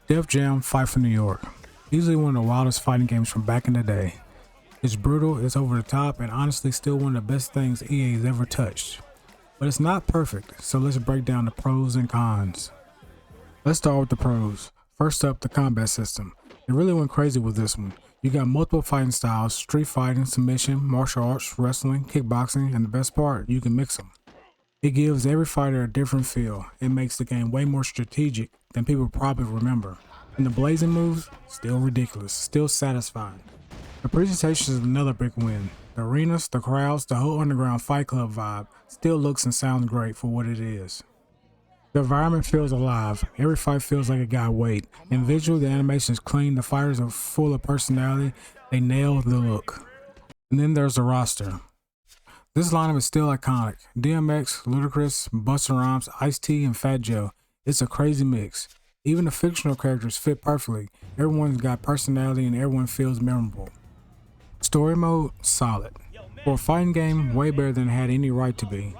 Def Jam Fight for New York. Easily one of the wildest fighting games from back in the day. It's brutal, it's over the top, and honestly still one of the best things EA's ever touched. But it's not perfect, so let's break down the pros and cons. Let's start with the pros. First up, the combat system. It really went crazy with this one. You got multiple fighting styles: street fighting, submission, martial arts, wrestling, kickboxing, and the best part, you can mix them. It gives every fighter a different feel. It makes the game way more strategic than people probably remember. And the blazing moves, still ridiculous, still satisfying. The presentation is another big win. The arenas, the crowds, the whole underground fight club vibe still looks and sounds great for what it is. The environment feels alive. Every fight feels like it got weight. And visually, the animation is clean. The fighters are full of personality. They nail the look. And then there's the roster. This lineup is still iconic. DMX, Ludacris, Busta Rhymes, Ice-T, and Fat Joe. It's a crazy mix. Even the fictional characters fit perfectly. Everyone's got personality and everyone feels memorable. Story mode, solid. For a fighting game, way better than it had any right to be.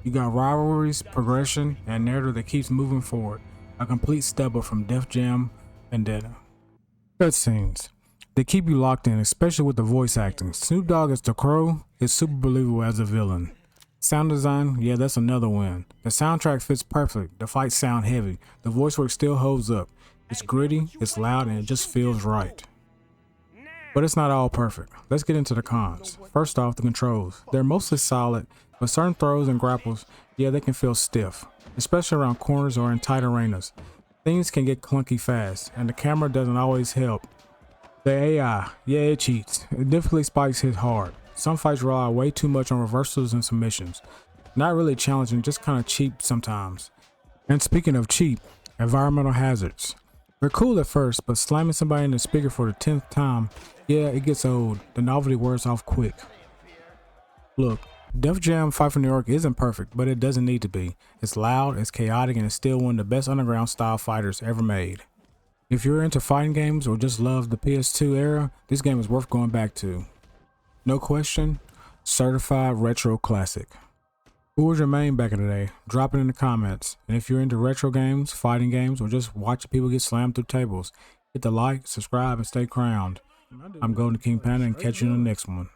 You got rivalries, progression, and narrative that keeps moving forward. A complete step up from Def Jam Vendetta. Cutscenes. They keep you locked in, especially with the voice acting. Snoop Dogg as the Crow is super believable as a villain. Sound design, yeah, that's another win. The soundtrack fits perfect. The fights sound heavy. The voice work still holds up. It's gritty, it's loud, and it just feels right. But it's not all perfect. Let's get into the cons. First off, the controls. They're mostly solid, but certain throws and grapples, yeah, they can feel stiff, especially around corners or in tight arenas. Things can get clunky fast, and the camera doesn't always help. The AI, yeah, it cheats. It definitely spikes hit hard. Some fights rely way too much on reversals and submissions. Not really challenging, just kind of cheap sometimes. And speaking of cheap, environmental hazards. They're cool at first, but slamming somebody in the speaker for the 10th time, yeah, it gets old. The novelty wears off quick. Look, Def Jam Fight for New York isn't perfect, but it doesn't need to be. It's loud, it's chaotic, and it's still one of the best underground style fighters ever made. If you're into fighting games or just love the PS2 era, this game is worth going back to. No question, certified retro classic. Who was your main back in the day? Drop it in the comments. And if you're into retro games, fighting games, or just watching people get slammed through tables, hit the like, subscribe, and stay crowned. I'm Golden King Panda and catch you in the next one.